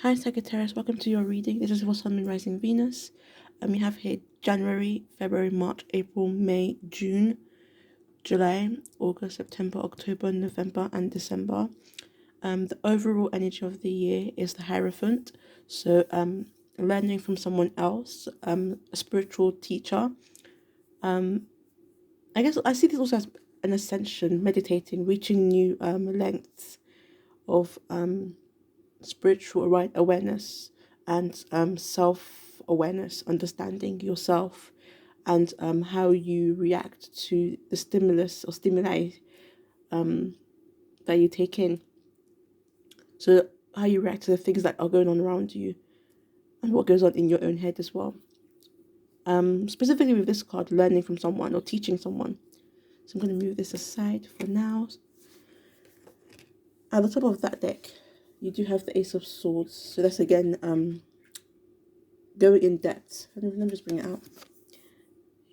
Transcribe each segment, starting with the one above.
Hi Sagittarius, welcome to your reading. This is for Sun, Moon, Rising, Venus. We have here January, February, March, April, May, June, July, August, September, October, November, and December. The overall energy of the year is the Hierophant. So, learning from someone else, a spiritual teacher. I guess I see this also as an ascension, meditating, reaching new lengths of spiritual awareness and self awareness, understanding yourself and how you react to the stimulus or stimuli that you take in. So, how you react to the things that are going on around you and what goes on in your own head as well. Specifically with this card, learning from someone or teaching someone. So, I'm going to move this aside for now. At the top of that deck, you do have the Ace of Swords. So, that's again going in depth. Let me just bring it out.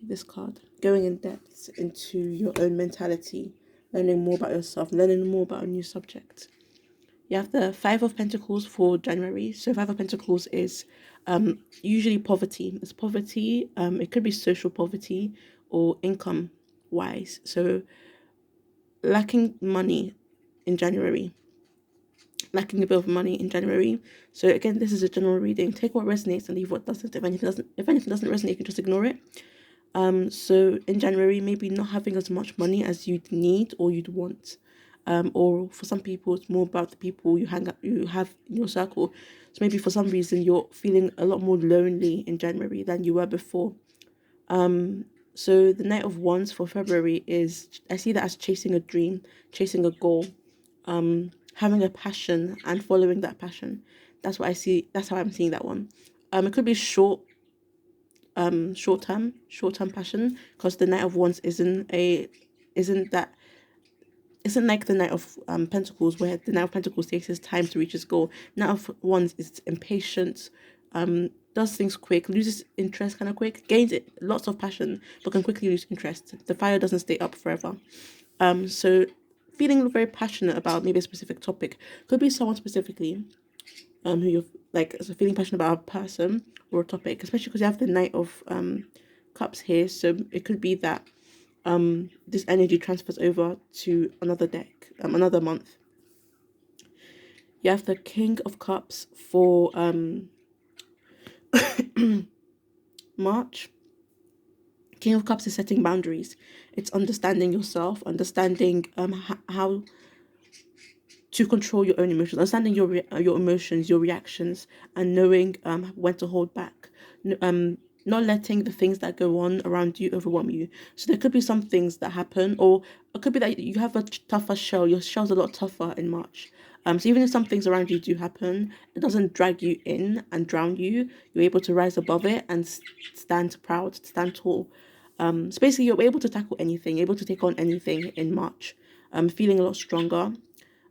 This card, going in depth into your own mentality, learning more about yourself, learning more about a new subject. You have the Five of Pentacles for January. So Five of Pentacles is usually poverty. It's poverty. It could be social poverty or income wise. So lacking money in January. Lacking a bit of money in January. So again, this is a general reading. Take what resonates and leave what doesn't. If anything doesn't resonate, you can just ignore it. So in January, maybe not having as much money as you'd need or you'd want. Or for some people, it's more about the people you have in your circle. So maybe for some reason, you're feeling a lot more lonely in January than you were before. So the Knight of Wands for February is, I see that as chasing a dream, chasing a goal, having a passion and following that passion. That's what I see. That's how I'm seeing that one. It could be short term passion, because the Knight of Wands isn't like the Knight of Pentacles, where the Knight of Pentacles takes his time to reach his goal. Knight of Wands is impatient, does things quick, loses interest kind of quick, gains it lots of passion, but can quickly lose interest. The fire doesn't stay up forever. So feeling very passionate about maybe a specific topic, could be someone specifically, who you're like, so feeling passionate about a person or a topic, especially because you have the Knight of Cups here. So it could be that this energy transfers over to another deck, another month. You have the King of Cups for March. King of Cups is setting boundaries. It's understanding yourself, understanding how to control your own emotions, understanding your emotions, your reactions, and knowing when to hold back. Not letting the things that go on around you overwhelm you. So there could be some things that happen, or it could be that you have a tougher shell. Your shell's a lot tougher in March. So even if some things around you do happen, it doesn't drag you in and drown you. You're able to rise above it and stand proud, stand tall. So basically, you're able to tackle anything, able to take on anything in March. Feeling a lot stronger.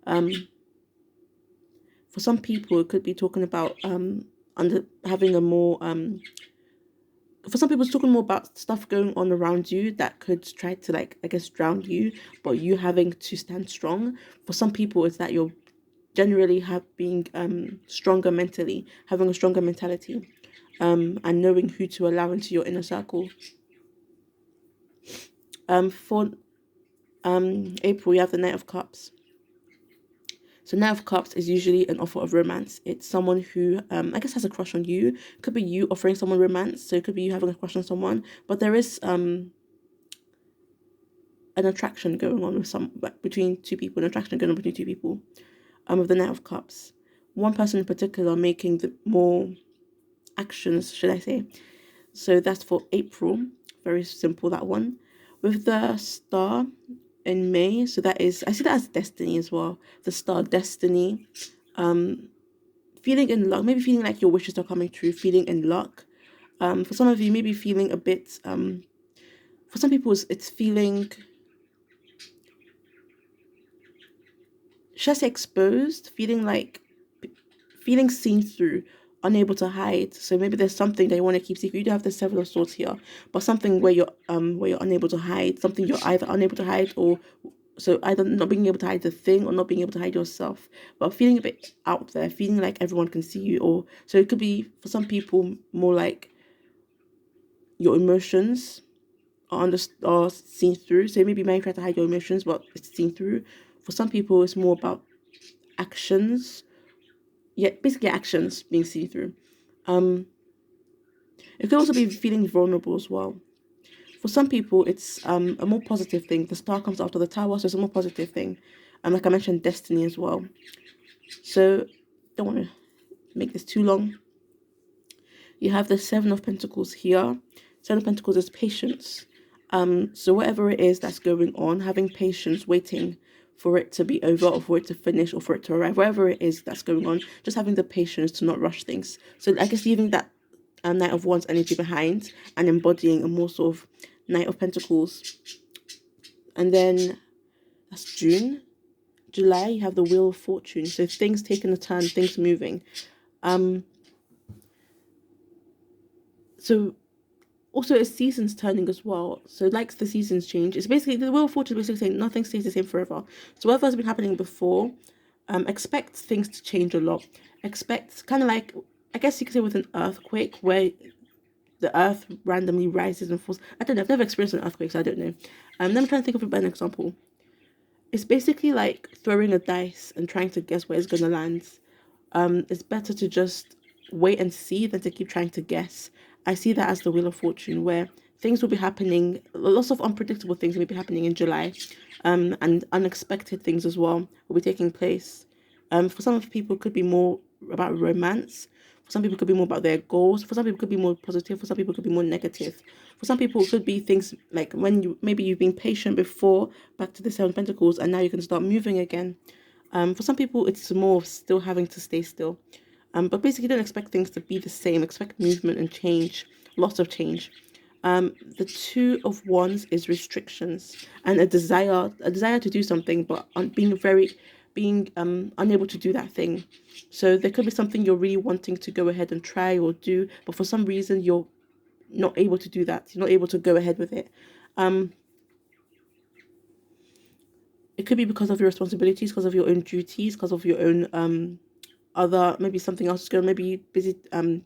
For some people, it could be talking about under having a more for some people, it's talking more about stuff going on around you that could try to, like, I guess, drown you, but you having to stand strong. For some people, it's that you're generally being stronger mentally, having a stronger mentality, and knowing who to allow into your inner circle. For April, you have the Knight of Cups. So Knight of Cups is usually an offer of romance. It's someone who, I guess, has a crush on you. Could be you offering someone romance. So it could be you having a crush on someone. But there is an attraction going on between two people. An attraction going on between two people. With the Knight of Cups, one person in particular making the more actions, should I say? So that's for April. Very simple, that one. With the Star in May, so that is, I see that as destiny as well. The Star, destiny. Feeling in luck, maybe feeling like your wishes are coming true, feeling in luck. For some of you, maybe feeling a bit, for some people, it's feeling, should I say, exposed, feeling seen through, unable to hide. So maybe there's something that you want to keep secret. You do have the Seven of Swords here, but something where you're unable to hide, something you're either unable to hide or So either not being able to hide the thing or not being able to hide yourself, but feeling a bit out there, feeling like everyone can see you. Or so it could be for some people more like your emotions are seen through. So maybe you might try to hide your emotions, but it's seen through. For some people, it's more about actions. Yeah, basically actions being seen through. Um, it could also be feeling vulnerable as well. For some people, it's a more positive thing. The star comes after the tower, so it's a more positive thing. And like I mentioned, destiny as well. So don't want to make this too long. You have the Seven of Pentacles here. Seven of Pentacles is patience. So whatever it is that's going on, having patience, waiting for it to be over or for it to finish or for it to arrive, whatever it is that's going on, just having the patience to not rush things. So I guess leaving that Knight of Wands energy behind and embodying a more sort of Knight of Pentacles. And then that's June. July, you have the Wheel of Fortune. So things taking a turn, things moving. So also it's seasons turning as well. So like the seasons change. It's basically the Wheel of Fortune is basically saying nothing stays the same forever. So whatever has been happening before, expect things to change a lot. Expect kind of like, I guess you could say with an earthquake where the earth randomly rises and falls. I don't know, I've never experienced an earthquake, so I don't know. Then I'm trying to think of a better example. It's basically like throwing a dice and trying to guess where it's gonna land. It's better to just wait and see than to keep trying to guess. I see that as the Wheel of Fortune, where things will be happening, lots of unpredictable things will be happening in July, and unexpected things as well will be taking place. For some people, it could be more about romance. For some people, it could be more about their goals. For some people, it could be more positive. For some people, it could be more negative. For some people, it could be things like when you've been patient before, back to the Seven of Pentacles, and now you can start moving again. For some people, it's more of still having to stay still. But basically, don't expect things to be the same. Expect movement and change, lots of change. The Two of Wands is restrictions and a desire to do something, but being unable to do that thing. So there could be something you're really wanting to go ahead and try or do, but for some reason you're not able to do that. You're not able to go ahead with it. It could be because of your responsibilities, because of your own duties, because of your own other, maybe something else is going, maybe busy,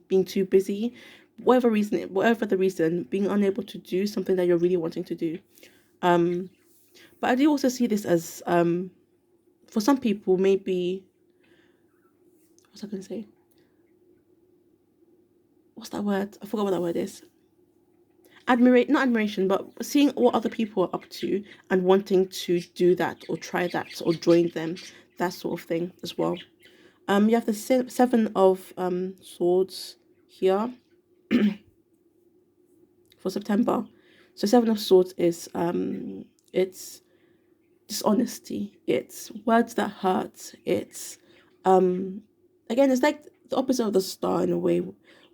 being too busy, whatever the reason, being unable to do something that you're really wanting to do. But I do also see this as for some people, maybe, what's I going to say? What's that word? I forgot what that word is. Not admiration, but seeing what other people are up to and wanting to do that or try that or join them, that sort of thing as well. You have the Seven of Swords here for September. So Seven of Swords is it's dishonesty, it's words that hurt, it's again, it's like the opposite of the star in a way,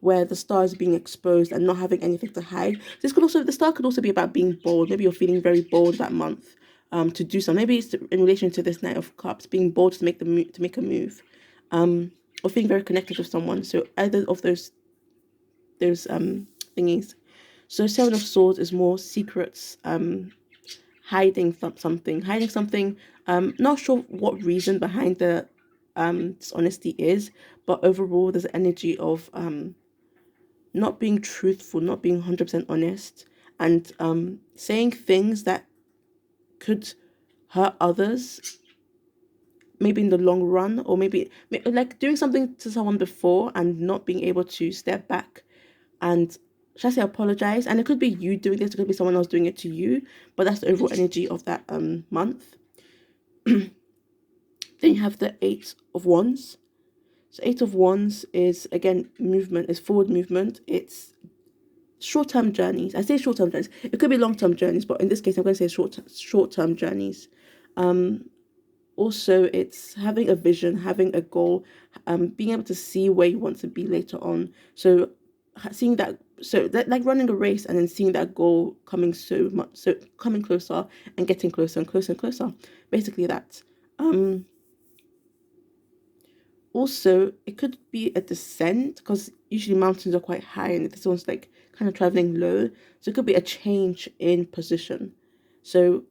where the star is being exposed and not having anything to hide. The star could also be about being bold. Maybe you're feeling very bold that month to do something. Maybe it's in relation to this Knight of Cups, being bold to make a move, or feeling very connected with someone. So either of those thingies. So Seven of Swords is more secrets, hiding something. Not sure what reason behind the dishonesty is, but overall there's an energy of not being truthful, not being 100% honest, and saying things that could hurt others, maybe in the long run, or maybe like doing something to someone before and not being able to step back and, should I say, apologize. And it could be you doing this, it could be someone else doing it to you, but that's the overall energy of that month. Then you have the Eight of Wands. So Eight of Wands is, again, movement, it's forward movement, it's short-term journeys. I say short-term journeys, it could be long-term journeys, but in this case I'm going to say short-term journeys. Also, it's having a vision, having a goal, being able to see where you want to be later on. So seeing that, so that, like running a race and then seeing that goal coming coming closer and getting closer and closer and closer, basically that. Also, it could be a descent, because usually mountains are quite high and this one's like kind of traveling low, so it could be a change in position. So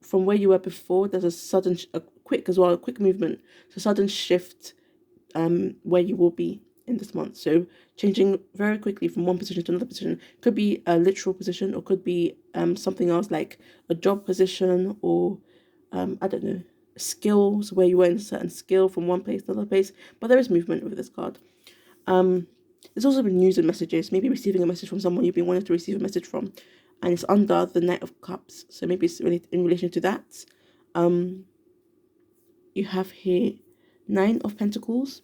from where you were before, there's a sudden, a quick movement, so sudden shift where you will be in this month. So changing very quickly from one position to another position. Could be a literal position, or could be something else like a job position, or I don't know, skills, where you were in a certain skill from one place to another place. But there is movement with this card. There's also been news and messages, maybe receiving a message from someone you've been wanting to receive a message from, and it's under the Knight of Cups, so maybe it's really in relation to that. You have here Nine of Pentacles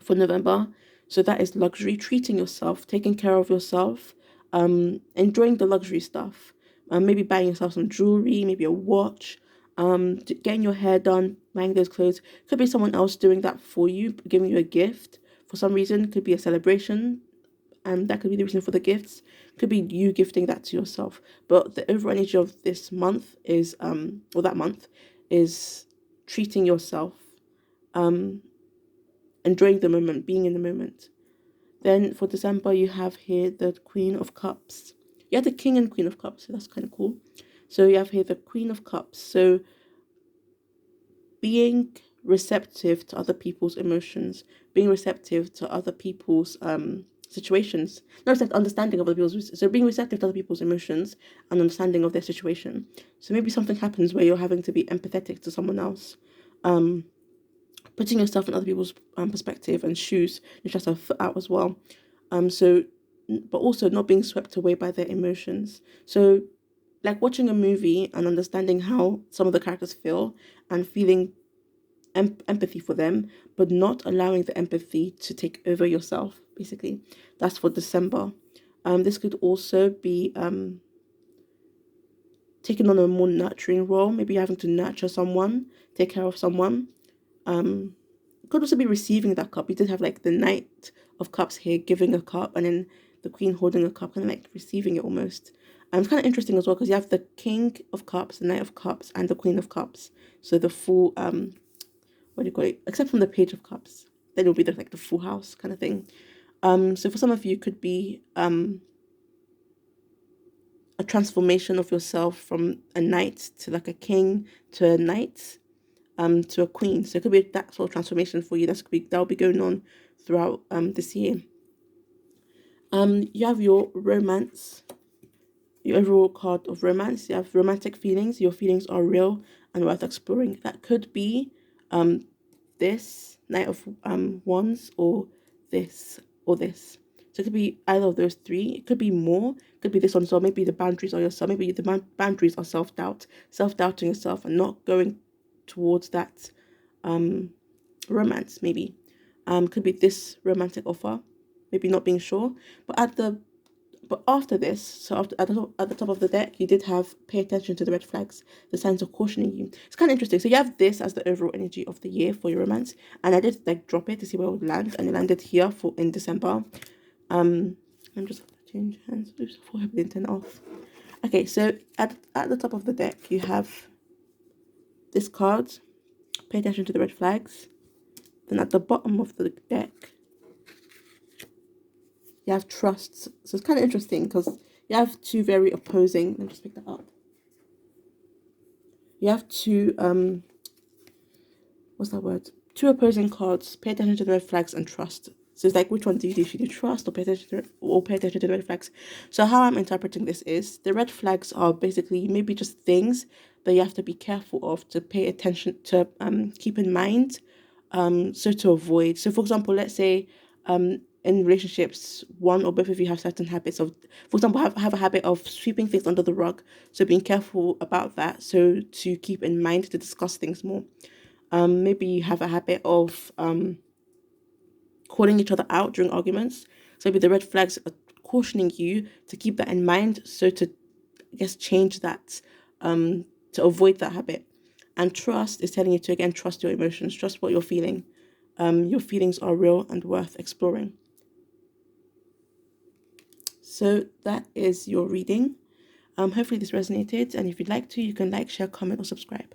for November, so that is luxury, treating yourself, taking care of yourself, enjoying the luxury stuff, maybe buying yourself some jewelry, maybe a watch, getting your hair done, buying those clothes. Could be someone else doing that for you, giving you a gift for some reason. Could be a celebration, and that could be the reason for the gifts. Could be you gifting that to yourself. But the overall energy of this month is, or that month, is treating yourself, enjoying the moment, being in the moment. Then for December, you have here the Queen of Cups. You have the King and Queen of Cups, so that's kind of cool. So you have here the Queen of Cups. So being receptive to other people's emotions, being receptive to other people's situations, not just understanding of other people's, so being receptive to other people's emotions and understanding of their situation. So maybe something happens where you're having to be empathetic to someone else, putting yourself in other people's perspective and shoes, you just have to foot out as well. But also not being swept away by their emotions. So like watching a movie and understanding how some of the characters feel and feeling empathy for them, but not allowing the empathy to take over yourself, basically. That's for December. This could also be taking on a more nurturing role, maybe having to nurture someone, take care of someone. Could also be receiving that cup. We did have like the Knight of Cups here, giving a cup, and then the Queen holding a cup, kind of like receiving it almost. It's kind of interesting as well, because you have the King of Cups, the Knight of Cups, and the Queen of Cups. So the full, what do you call it? Except from the Page of Cups, then it'll be like the full house kind of thing. So for some of you, could be a transformation of yourself from a knight to like a king to a knight, to a queen. So it could be that sort of transformation for you. That'll be going on throughout this year. You have your romance, your overall card of romance. You have romantic feelings. Your feelings are real and worth exploring. That could be this Knight of Wands, or this, or this. So it could be either of those three. It could be more. It could be this one as well. Maybe the boundaries are yourself. Maybe the boundaries are self-doubt, self-doubting yourself and not going towards that romance. Maybe could be this romantic offer, maybe not being sure. But after this, so at the top of the deck, you did have pay attention to the red flags, the signs of cautioning you. It's kind of interesting. So you have this as the overall energy of the year for your romance, and I did like drop it to see where it would land, and it landed here in December. I'm just going to change hands. Oops, before I didn't turn it off. Okay, so at the top of the deck, you have this card, pay attention to the red flags. Then at the bottom of the deck, you have trust. So it's kind of interesting because you have two very opposing. Let me just pick that up. You have two what's that word? Two opposing cards. Pay attention to the red flags and trust. So it's like, which one do you do? Should you trust or pay attention to the red flags? So how I'm interpreting this is the red flags are basically maybe just things that you have to be careful of, to pay attention to, keep in mind, so to avoid. So for example, let's say in relationships, one or both of you have certain habits of, for example, have a habit of sweeping things under the rug. So being careful about that, so to keep in mind to discuss things more. Maybe you have a habit of calling each other out during arguments. So maybe the red flags are cautioning you to keep that in mind, so to, I guess, change that, to avoid that habit. And trust is telling you to, again, trust your emotions, trust what you're feeling. Your feelings are real and worth exploring. So that is your reading. Hopefully this resonated, and if you'd like to, you can like, share, comment, or subscribe.